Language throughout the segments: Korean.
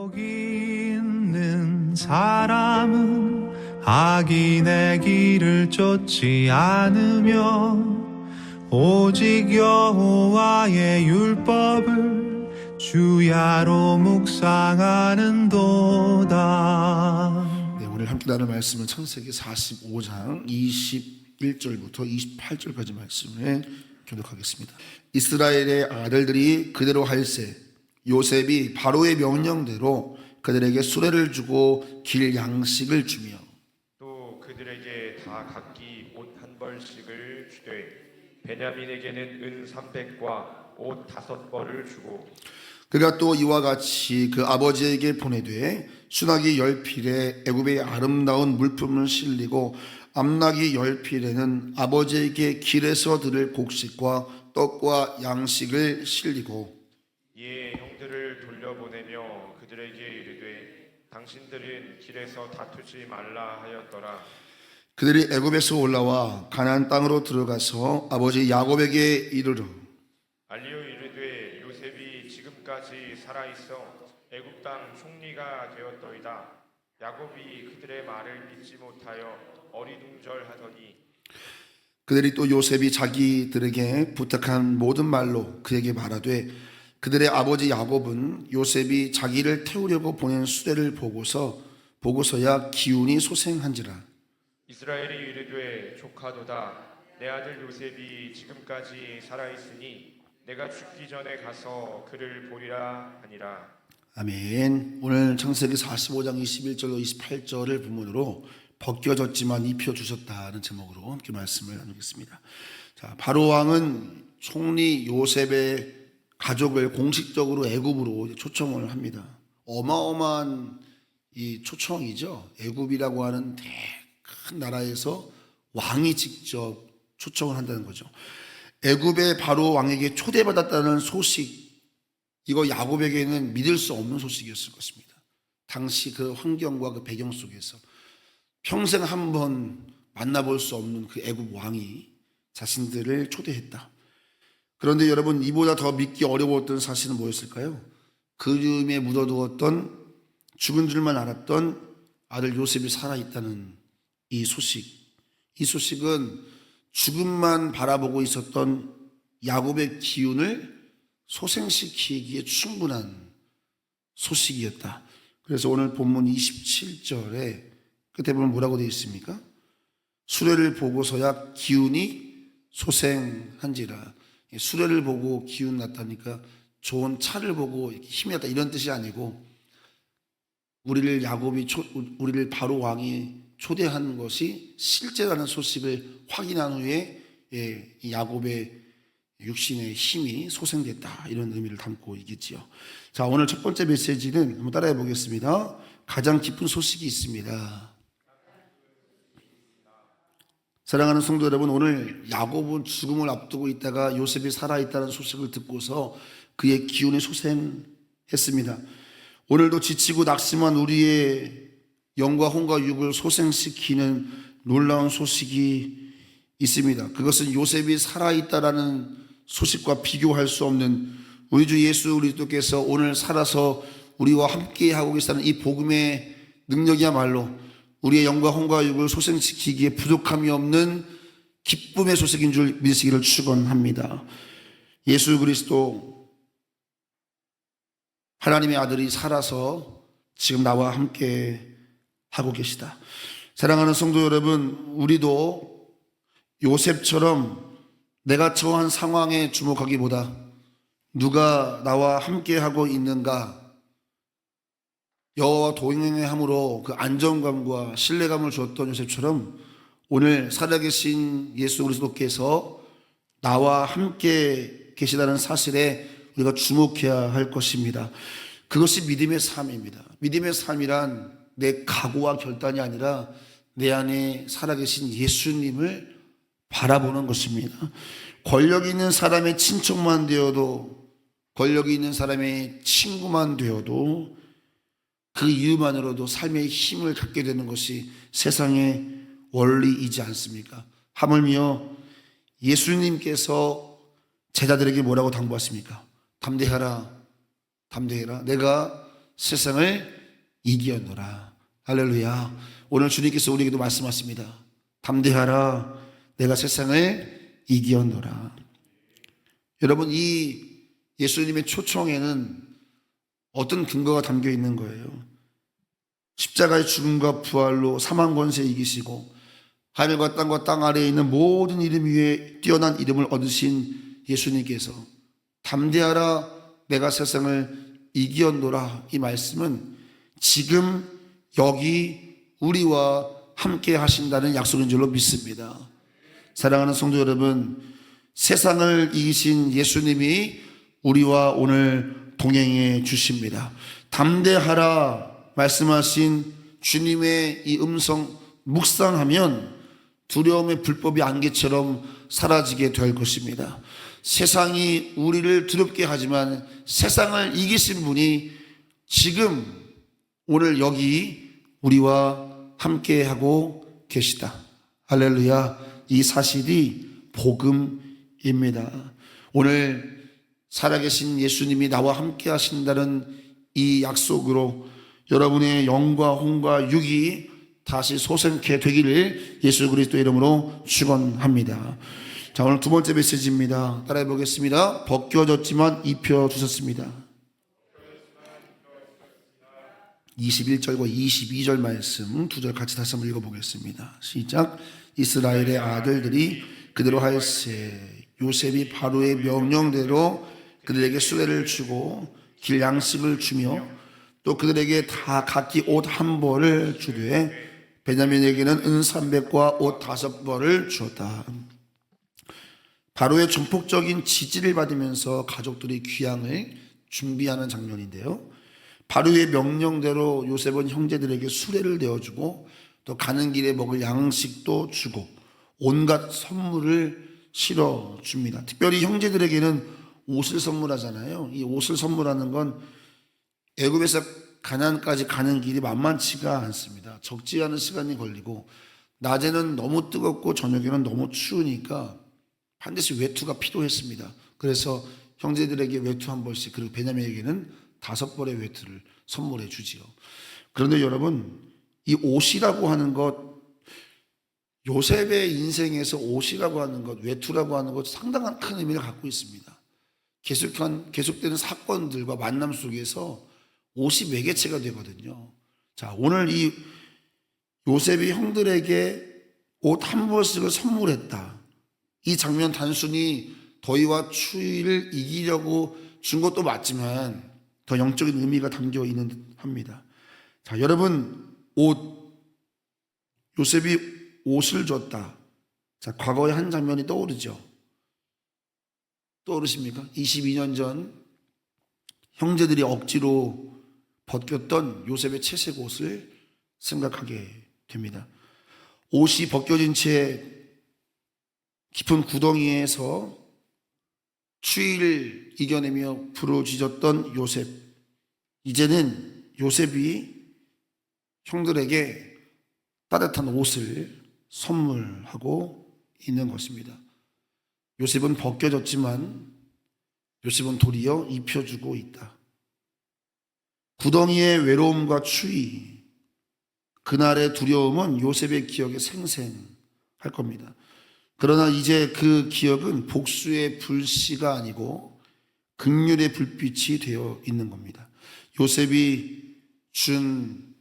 복이 있는 사람은 악인의 길을 쫓지 않으며 오직 여호와의 율법을 주야로 묵상하는도다. 네, 오늘 함께 나눌 말씀은 창세기 45장 21절부터 28절까지 말씀을 교독하겠습니다. 이스라엘의 아들들이 그대로 할세 요셉이 바로의 명령대로 그들에게 수레를 주고 길 양식을 주며 또 그들에게 다 각기 옷 한 벌씩을 주되 베냐민에게는 은 300과 옷 5벌을 주고 그가 또 이와 같이 그 아버지에게 보내되 수나기 10필에 애굽의 아름다운 물품을 실리고 암나기 10필에는 아버지에게 길에서 들을 곡식과 떡과 양식을 실리고 이에 형들을 돌려보내며 그들에게 이르되 당신들은 길에서 다투지 말라 하였더라. 그들이 애굽에서 올라와 가나안 땅으로 들어가서 아버지 야곱에게 이르러 알리오 이르되 요셉이 지금까지 살아있어 애굽 땅 총리가 되었더이다. 야곱이 그들의 말을 믿지 못하여 어리둥절하더니 그들이 또 요셉이 자기들에게 부탁한 모든 말로 그에게 말하되 그들의 아버지 야곱은 요셉이 자기를 태우려고 보낸 수레를 보고서야 기운이 소생한지라. 이스라엘이 이르되 조카도다. 내 아들 요셉이 지금까지 살아있으니 내가 죽기 전에 가서 그를 보리라 하니라. 아멘. 오늘 창세기 45장 21절로 28절을 본문으로 벗겨졌지만 입혀주셨다는 제목으로 함께 말씀을 나누겠습니다. 자, 바로 왕은 총리 요셉의 가족을 공식적으로 애굽으로 초청을 합니다. 어마어마한 이 초청이죠. 애굽이라고 하는 큰 나라에서 왕이 직접 초청을 한다는 거죠. 애굽의 바로 왕에게 초대받았다는 소식, 이거 야곱에게는 믿을 수 없는 소식이었을 것입니다. 당시 그 환경과 그 배경 속에서 평생 한번 만나볼 수 없는 그 애굽 왕이 자신들을 초대했다. 그런데 여러분, 이보다 더 믿기 어려웠던 사실은 뭐였을까요? 그림에 묻어두었던 죽은 줄만 알았던 아들 요셉이 살아있다는 이 소식은 죽음만 바라보고 있었던 야곱의 기운을 소생시키기에 충분한 소식이었다. 그래서 오늘 본문 27절에 끝에 보면 뭐라고 되어 있습니까? 수레를 보고서야 기운이 소생한지라. 수레를 보고 기운 났다니까 좋은 차를 보고 힘이 났다 이런 뜻이 아니고 우리를 우리를 왕이 초대한 것이 실제라는 소식을 확인한 후에 이 야곱의 육신의 힘이 소생됐다 이런 의미를 담고 있겠지요. 자, 오늘 첫 번째 메시지는 한번 따라해 보겠습니다. 가장 기쁜 소식이 있습니다. 사랑하는 성도 여러분, 오늘 야곱은 죽음을 앞두고 있다가 요셉이 살아있다는 소식을 듣고서 그의 기운이 소생했습니다. 오늘도 지치고 낙심한 우리의 영과 혼과 육을 소생시키는 놀라운 소식이 있습니다. 그것은 요셉이 살아있다라는 소식과 비교할 수 없는 우리 주 예수 그리스도께서 오늘 살아서 우리와 함께 하고 계시다는 이 복음의 능력이야말로 우리의 영과 혼과 육을 소생시키기에 부족함이 없는 기쁨의 소식인 줄 믿으시기를 축원합니다. 예수 그리스도 하나님의 아들이 살아서 지금 나와 함께 하고 계시다. 사랑하는 성도 여러분, 우리도 요셉처럼 내가 처한 상황에 주목하기보다 누가 나와 함께 하고 있는가, 여호와와 동행함으로 그 안정감과 신뢰감을 주었던 요셉처럼 오늘 살아계신 예수 그리스도께서 나와 함께 계시다는 사실에 우리가 주목해야 할 것입니다. 그것이 믿음의 삶입니다. 믿음의 삶이란 내 각오와 결단이 아니라 내 안에 살아계신 예수님을 바라보는 것입니다. 권력이 있는 사람의 친척만 되어도, 권력이 있는 사람의 친구만 되어도 그 이유만으로도 삶의 힘을 갖게 되는 것이 세상의 원리이지 않습니까? 하물며 예수님께서 제자들에게 뭐라고 당부하십니까? 담대하라, 담대해라. 내가 세상을 이기었노라. 할렐루야. 오늘 주님께서 우리에게도 말씀하십니다. 담대하라, 내가 세상을 이기었노라. 여러분, 이 예수님의 초청에는 어떤 근거가 담겨 있는 거예요? 십자가의 죽음과 부활로 사망 권세 이기시고 하늘과 땅과 땅 아래에 있는 모든 이름 위에 뛰어난 이름을 얻으신 예수님께서 담대하라, 내가 세상을 이기었노라, 이 말씀은 지금 여기 우리와 함께 하신다는 약속인 줄로 믿습니다. 사랑하는 성도 여러분, 세상을 이기신 예수님이 우리와 오늘 동행해 주십니다. 담대하라 말씀하신 주님의 이 음성 묵상하면 두려움의 불법이 안개처럼 사라지게 될 것입니다. 세상이 우리를 두렵게 하지만 세상을 이기신 분이 지금 오늘 여기 우리와 함께하고 계시다. 할렐루야. 이 사실이 복음입니다. 오늘 살아계신 예수님이 나와 함께 하신다는 이 약속으로 여러분의 영과 혼과 육이 다시 솟게 되기를 예수 그리스도의 이름으로 축원합니다. 자, 오늘 두 번째 메시지입니다. 따라해 보겠습니다. 벗겨졌지만 입혀주셨습니다. 21절과 22절 말씀 두 절 같이 다시 한번 읽어보겠습니다. 시작. 이스라엘의 아들들이 그대로 하였세. 요셉이 바로의 명령대로 그들에게 수레를 주고 길 양식을 주며 또 그들에게 다 각기 옷 한 벌을 주되 베냐민에게는 은 300과 옷 5벌을 주었다. 바로의 전폭적인 지지를 받으면서 가족들이 귀향을 준비하는 장면인데요. 바로의 명령대로 요셉은 형제들에게 수레를 내어주고 또 가는 길에 먹을 양식도 주고 온갖 선물을 실어줍니다. 특별히 형제들에게는 옷을 선물하잖아요. 이 옷을 선물하는 건 애굽에서 가나안까지 가는 길이 만만치가 않습니다. 적지 않은 시간이 걸리고 낮에는 너무 뜨겁고 저녁에는 너무 추우니까 반드시 외투가 필요했습니다. 그래서 형제들에게 외투 한 벌씩, 그리고 베냐민에게는 5벌의 외투를 선물해 주지요. 그런데 여러분, 이 옷이라고 하는 것, 요셉의 인생에서 옷이라고 하는 것, 외투라고 하는 것 상당한 큰 의미를 갖고 있습니다. 계속되는 사건들과 만남 속에서 옷이 매개체가 되거든요. 자, 오늘 이 요셉이 형들에게 옷 한 벌씩을 선물했다. 이 장면 단순히 더위와 추위를 이기려고 준 것도 맞지만 더 영적인 의미가 담겨 있는 듯 합니다. 자, 여러분, 요셉이 옷을 줬다. 자, 과거의 한 장면이 떠오르죠. 떠오르십니까? 22년 전 형제들이 억지로 벗겼던 요셉의 채색 옷을 생각하게 됩니다. 옷이 벗겨진 채 깊은 구덩이에서 추위를 이겨내며 부르짖었던 요셉. 이제는 요셉이 형들에게 따뜻한 옷을 선물하고 있는 것입니다. 요셉은 벗겨졌지만 요셉은 도리어 입혀주고 있다. 구덩이의 외로움과 추위, 그날의 두려움은 요셉의 기억에 생생할 겁니다. 그러나 이제 그 기억은 복수의 불씨가 아니고 긍휼의 불빛이 되어 있는 겁니다. 요셉이 준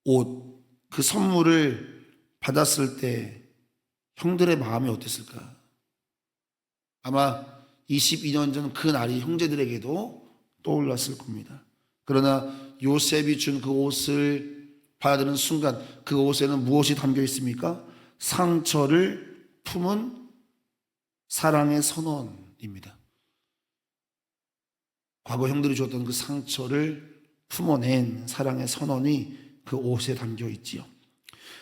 옷, 그 선물을 받았을 때 형들의 마음이 어땠을까? 아마 22년 전 그 날이 형제들에게도 떠올랐을 겁니다. 그러나 요셉이 준 그 옷을 받아들이는 순간 그 옷에는 무엇이 담겨 있습니까? 상처를 품은 사랑의 선언입니다. 과거 형들이 줬던 그 상처를 품어낸 사랑의 선언이 그 옷에 담겨 있지요.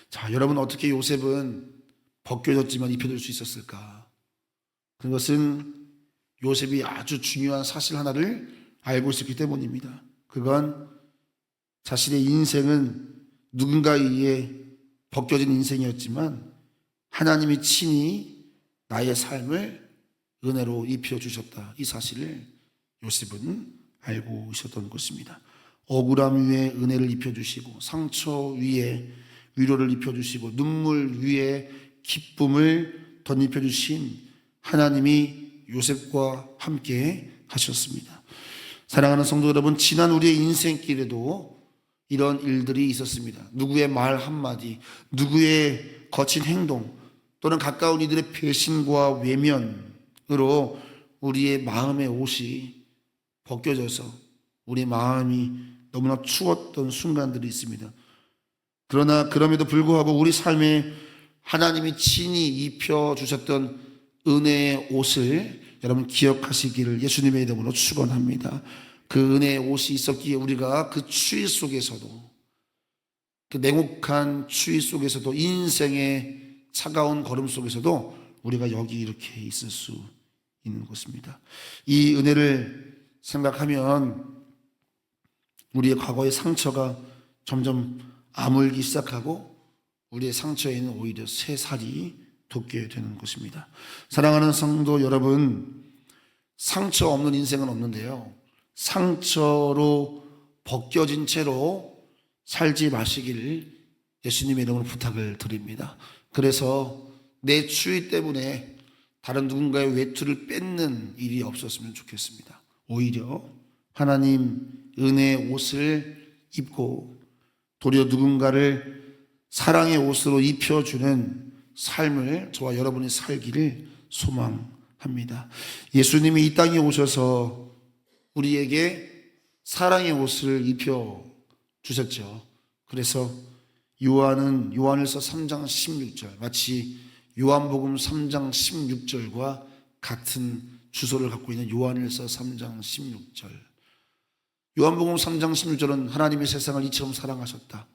자, 여러분, 어떻게 요셉은 벗겨졌지만 입혀줄 수 있었을까? 그것은 요셉이 아주 중요한 사실 하나를 알고 있었기 때문입니다. 그건 자신의 인생은 누군가에 의해 벗겨진 인생이었지만 하나님이 친히 나의 삶을 은혜로 입혀주셨다. 이 사실을 요셉은 알고 있었던 것입니다. 억울함 위에 은혜를 입혀주시고 상처 위에 위로를 입혀주시고 눈물 위에 기쁨을 덧입혀주신 하나님이 요셉과 함께 하셨습니다. 사랑하는 성도 여러분, 지난 우리의 인생길에도 이런 일들이 있었습니다. 누구의 말 한마디, 누구의 거친 행동, 또는 가까운 이들의 배신과 외면으로 우리의 마음의 옷이 벗겨져서 우리 마음이 너무나 추웠던 순간들이 있습니다. 그러나 그럼에도 불구하고 우리 삶에 하나님이 친히 입혀주셨던 은혜의 옷을 여러분 기억하시기를 예수님의 이름으로 축원합니다. 그 은혜의 옷이 있었기에 우리가 그 추위 속에서도, 그 냉혹한 추위 속에서도, 인생의 차가운 걸음 속에서도 우리가 여기 이렇게 있을 수 있는 것입니다. 이 은혜를 생각하면 우리의 과거의 상처가 점점 아물기 시작하고 우리의 상처에는 오히려 새살이 돋게 되는 것입니다. 사랑하는 성도 여러분, 상처 없는 인생은 없는데요, 상처로 벗겨진 채로 살지 마시기를 예수님의 이름으로 부탁을 드립니다. 그래서 내 추위 때문에 다른 누군가의 외투를 뺏는 일이 없었으면 좋겠습니다. 오히려 하나님 은혜의 옷을 입고 도리어 누군가를 사랑의 옷으로 입혀주는 삶을 저와 여러분이 살기를 소망합니다. 예수님이 이 땅에 오셔서 우리에게 사랑의 옷을 입혀주셨죠. 그래서 요한일서 3장 16절, 마치 요한복음 3장 16절과 같은 주소를 갖고 있는 요한일서 3장 16절. 요한복음 3장 16절은 하나님이 세상을 이처럼 사랑하셨다.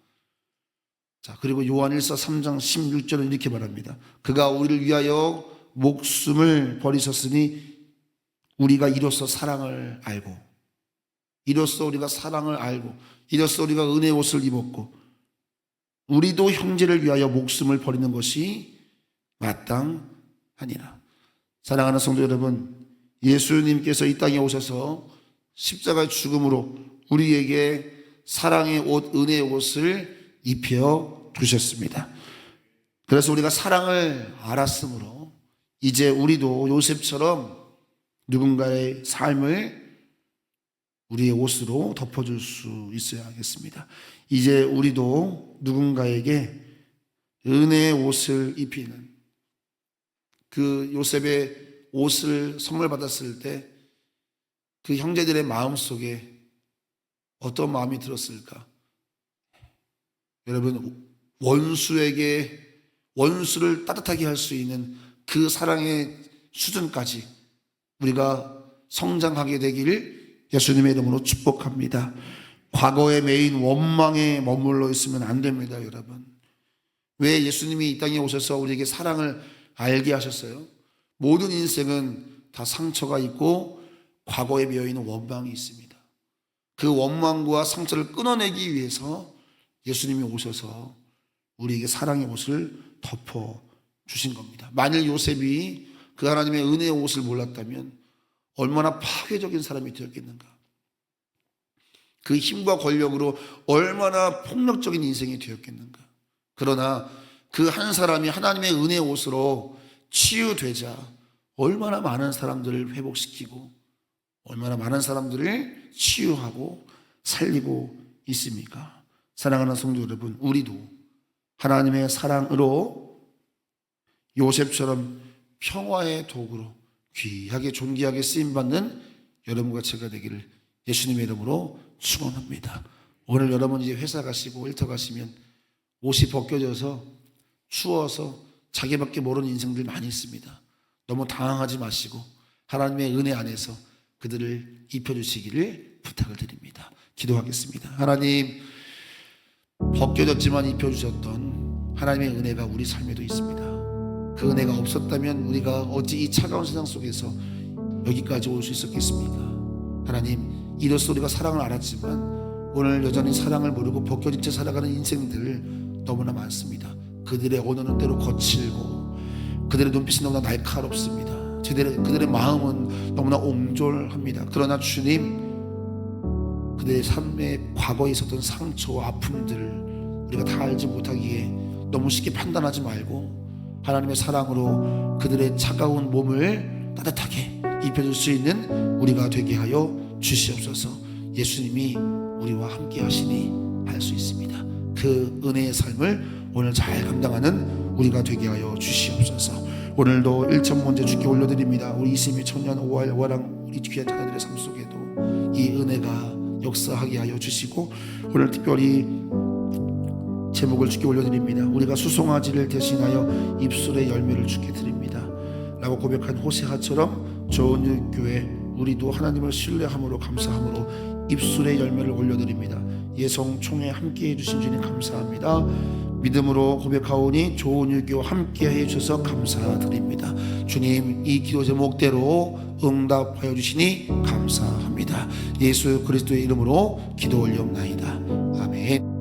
자, 그리고 요한일서 3장 16절은 이렇게 말합니다. 그가 우리를 위하여 목숨을 버리셨으니 우리가 이로써 사랑을 알고, 이로써 우리가 사랑을 알고, 이로써 우리가 은혜의 옷을 입었고, 우리도 형제를 위하여 목숨을 버리는 것이 마땅하니라. 사랑하는 성도 여러분, 예수님께서 이 땅에 오셔서 십자가의 죽음으로 우리에게 사랑의 옷, 은혜의 옷을 입혀 주셨습니다. 그래서 우리가 사랑을 알았으므로 이제 우리도 요셉처럼 누군가의 삶을 우리의 옷으로 덮어줄 수 있어야겠습니다. 이제 우리도 누군가에게 은혜의 옷을 입히는, 그 요셉의 옷을 선물 받았을 때 그 형제들의 마음 속에 어떤 마음이 들었을까? 여러분, 원수를 따뜻하게 할 수 있는 그 사랑의 수준까지 우리가 성장하게 되기를 예수님의 이름으로 축복합니다. 과거에 매인 원망에 머물러 있으면 안 됩니다, 여러분. 왜 예수님이 이 땅에 오셔서 우리에게 사랑을 알게 하셨어요? 모든 인생은 다 상처가 있고 과거에 매여있는 원망이 있습니다. 그 원망과 상처를 끊어내기 위해서 예수님이 오셔서 우리에게 사랑의 옷을 덮어주신 겁니다. 만일 요셉이 그 하나님의 은혜의 옷을 몰랐다면 얼마나 파괴적인 사람이 되었겠는가. 그 힘과 권력으로 얼마나 폭력적인 인생이 되었겠는가. 그러나 그 한 사람이 하나님의 은혜의 옷으로 치유되자 얼마나 많은 사람들을 회복시키고 얼마나 많은 사람들을 치유하고 살리고 있습니까? 사랑하는 성도 여러분, 우리도 하나님의 사랑으로 요셉처럼 평화의 도구로 귀하게 존귀하게 쓰임받는 여러분과 제가 되기를 예수님의 이름으로 축원합니다. 오늘 여러분 이제 회사 가시고 일터 가시면 옷이 벗겨져서 추워서 자기밖에 모르는 인생들 많이 있습니다. 너무 당황하지 마시고 하나님의 은혜 안에서 그들을 입혀주시기를 부탁을 드립니다. 기도하겠습니다. 하나님, 벗겨졌지만 입혀주셨던 하나님의 은혜가 우리 삶에도 있습니다. 그 은혜가 없었다면 우리가 어찌 이 차가운 세상 속에서 여기까지 올 수 있었겠습니까? 하나님, 이로써 우리가 사랑을 알았지만 오늘 여전히 사랑을 모르고 벗겨진 채 살아가는 인생들 너무나 많습니다. 그들의 언어는 때로 거칠고 그들의 눈빛은 너무나 날카롭습니다. 그들의 마음은 너무나 옹졸합니다. 그러나 주님, 그들의 삶의 과거에 있었던 상처와 아픔들을 우리가 다 알지 못하기에 너무 쉽게 판단하지 말고 하나님의 사랑으로 그들의 차가운 몸을 따뜻하게 입혀줄 수 있는 우리가 되게 하여 주시옵소서. 예수님이 우리와 함께 하시니 할 수 있습니다. 그 은혜의 삶을 오늘 잘 감당하는 우리가 되게 하여 주시옵소서. 오늘도 1천 문제 주께 올려드립니다. 우리 이스미 청년 5월 와랑 우리 귀한 자녀들의 삶 속에도 이 은혜가 역사하게 하여 주시고, 오늘 특별히 제목을 주께 올려드립니다. 우리가 수송아지를 대신하여 입술의 열매를 주께 드립니다 라고 고백한 호세아처럼 조은유교회 우리도 하나님을 신뢰함으로 감사함으로 입술의 열매를 올려드립니다. 예성 총회 함께해 주신 주님 감사합니다. 믿음으로 고백하오니 조은유교 함께해 주셔서 감사드립니다. 주님, 이 기도 제목대로 응답하여 주시니 감사합니다. 예수 그리스도의 이름으로 기도 올리옵나이다. 아멘.